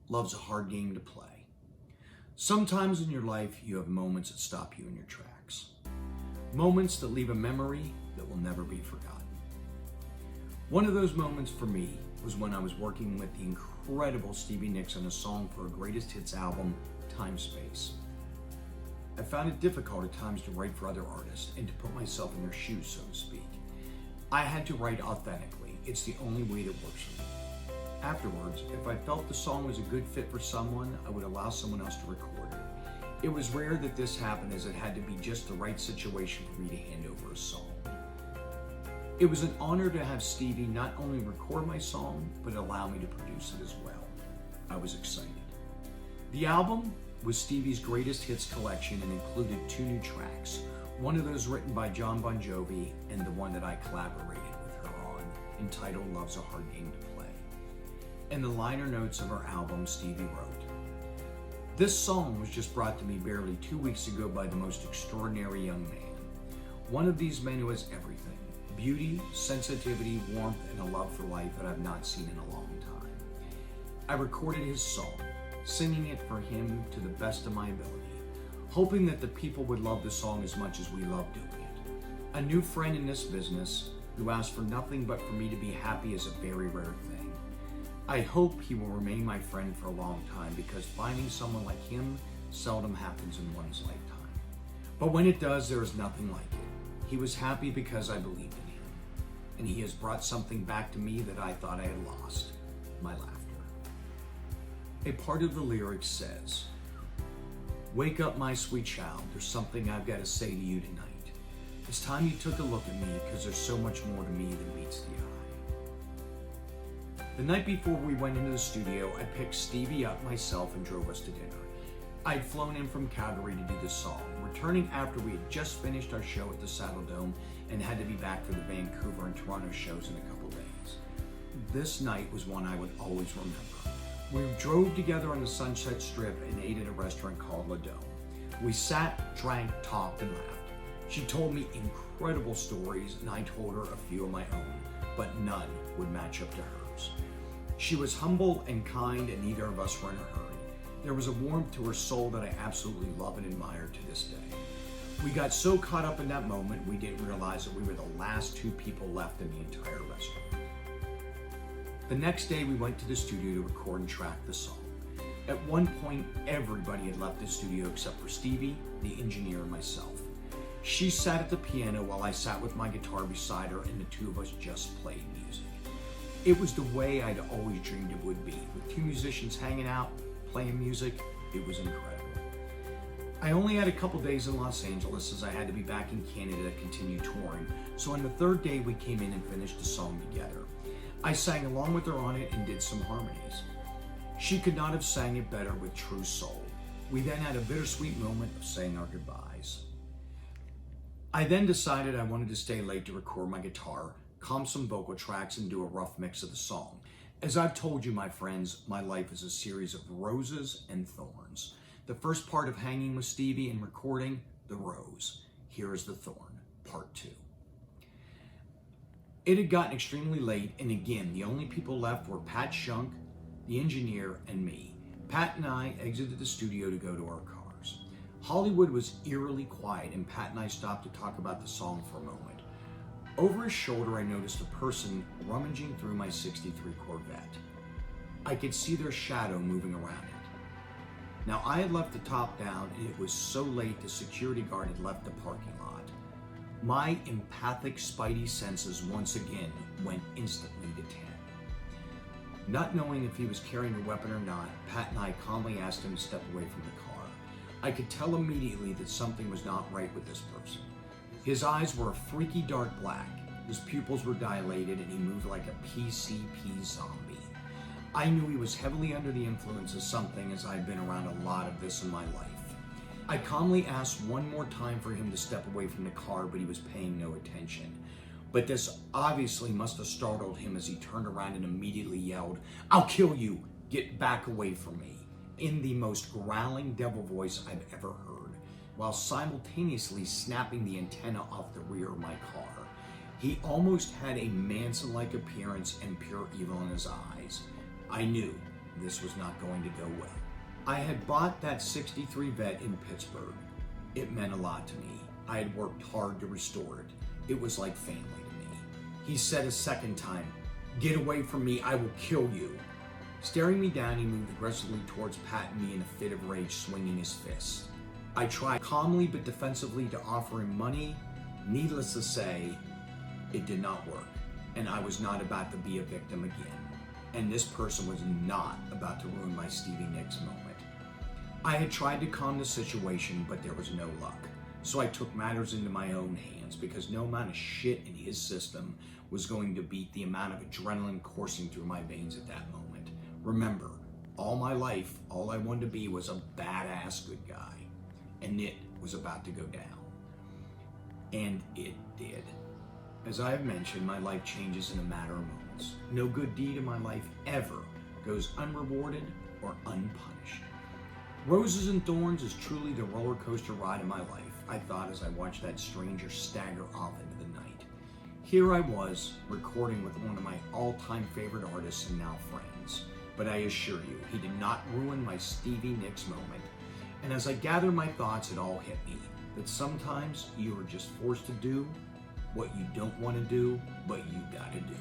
loves a hard game to play. Sometimes in your life, you have moments that stop you in your tracks. Moments that leave a memory that will never be forgotten. One of those moments for me was when I was working with the incredible Stevie Nicks on a song for her greatest hits album, Time Space. I found it difficult at times to write for other artists and to put myself in their shoes, so to speak. I had to write authentically. It's the only way that works for me. Afterwards, if I felt the song was a good fit for someone, I would allow someone else to record it. It was rare that this happened, as it had to be just the right situation for me to hand over a song. It was an honor to have Stevie not only record my song, but allow me to produce it as well. I was excited. The album was Stevie's greatest hits collection and included 2 new tracks, one of those written by John Bon Jovi and the one that I collaborated with her on, entitled Love's a Hard Game to Play. And the liner notes of her album, Stevie wrote, "This song was just brought to me barely 2 weeks ago by the most extraordinary young man. One of these men who has everything: beauty, sensitivity, warmth, and a love for life that I've not seen in a long time. I recorded his song, singing it for him to the best of my ability, hoping that the people would love the song as much as we love doing it. A new friend in this business who asked for nothing but for me to be happy is a very rare thing. I hope he will remain my friend for a long time, because finding someone like him seldom happens in one's lifetime. But when it does, there is nothing like it. He was happy because I believed in him, and he has brought something back to me that I thought I had lost: my laughter." A part of the lyrics says, "Wake up, my sweet child, there's something I've got to say to you tonight. It's time you took a look at me, because there's so much more to me than meets the eye." The night before we went into the studio, I picked Stevie up myself and drove us to dinner. I'd flown in from Calgary to do this song, returning after we had just finished our show at the Saddle Dome and had to be back for the Vancouver and Toronto shows in a couple days. This night was one I would always remember. We drove together on the Sunset Strip and ate at a restaurant called La Dome. We sat, drank, talked, and laughed. She told me incredible stories, and I told her a few of my own, but none would match up to hers. She was humble and kind, and neither of us were in a hurry. There was a warmth to her soul that I absolutely love and admire to this day. We got so caught up in that moment, we didn't realize that we were the last 2 people left in the entire restaurant. The next day, we went to the studio to record and track the song. At one point, everybody had left the studio except for Stevie, the engineer, and myself. She sat at the piano while I sat with my guitar beside her, and the 2 of us just played music. It was the way I'd always dreamed it would be. With 2 musicians hanging out, playing music, it was incredible. I only had a couple days in Los Angeles, as I had to be back in Canada to continue touring, so on the 3rd day we came in and finished the song together. I sang along with her on it and did some harmonies. She could not have sang it better with true soul. We then had a bittersweet moment of saying our goodbyes. I then decided I wanted to stay late to record my guitar, comp some vocal tracks, and do a rough mix of the song. As I've told you, my friends, my life is a series of roses and thorns. The first part of hanging with Stevie and recording, the rose. Here is the thorn, part 2. It had gotten extremely late, and again, the only people left were Pat Shunk, the engineer, and me. Pat and I exited the studio to go to our cars. Hollywood was eerily quiet, and Pat and I stopped to talk about the song for a moment. Over his shoulder, I noticed a person rummaging through my '63 Corvette. I could see their shadow moving around it. Now, I had left the top down, and it was so late the security guard had left the parking lot. My empathic spidey senses once again went instantly to 10. Not knowing if he was carrying a weapon or not, Pat and I calmly asked him to step away from the car. I could tell immediately that something was not right with this person. His eyes were a freaky dark black, his pupils were dilated, and he moved like a PCP zombie. I knew he was heavily under the influence of something, as I've been around a lot of this in my life. I calmly asked one more time for him to step away from the car, but he was paying no attention. But this obviously must have startled him, as he turned around and immediately yelled, "I'll kill you! Get back away from me!" in the most growling devil voice I've ever heard, while simultaneously snapping the antenna off the rear of my car. He almost had a Manson-like appearance and pure evil in his eyes. I knew this was not going to go well. I had bought that 63 Vet in Pittsburgh. It meant a lot to me. I had worked hard to restore it. It was like family to me. He said a second time, "Get away from me, I will kill you." Staring me down, he moved aggressively towards Pat and me in a fit of rage, swinging his fists. I tried calmly but defensively to offer him money. Needless to say, it did not work, and I was not about to be a victim again. And this person was not about to ruin my Stevie Nicks moment. I had tried to calm the situation, but there was no luck. So I took matters into my own hands, because no amount of shit in his system was going to beat the amount of adrenaline coursing through my veins at that moment. Remember, all my life, all I wanted to be was a badass good guy, and it was about to go down. And it did. As I have mentioned, my life changes in a matter of moments. No good deed in my life ever goes unrewarded or unpunished. Roses and thorns is truly the roller coaster ride of my life, I thought as I watched that stranger stagger off into the night. Here I was, recording with one of my all-time favorite artists and now friends. But I assure you, he did not ruin my Stevie Nicks moment. And as I gathered my thoughts, it all hit me that sometimes you are just forced to do what you don't want to do, but you gotta do.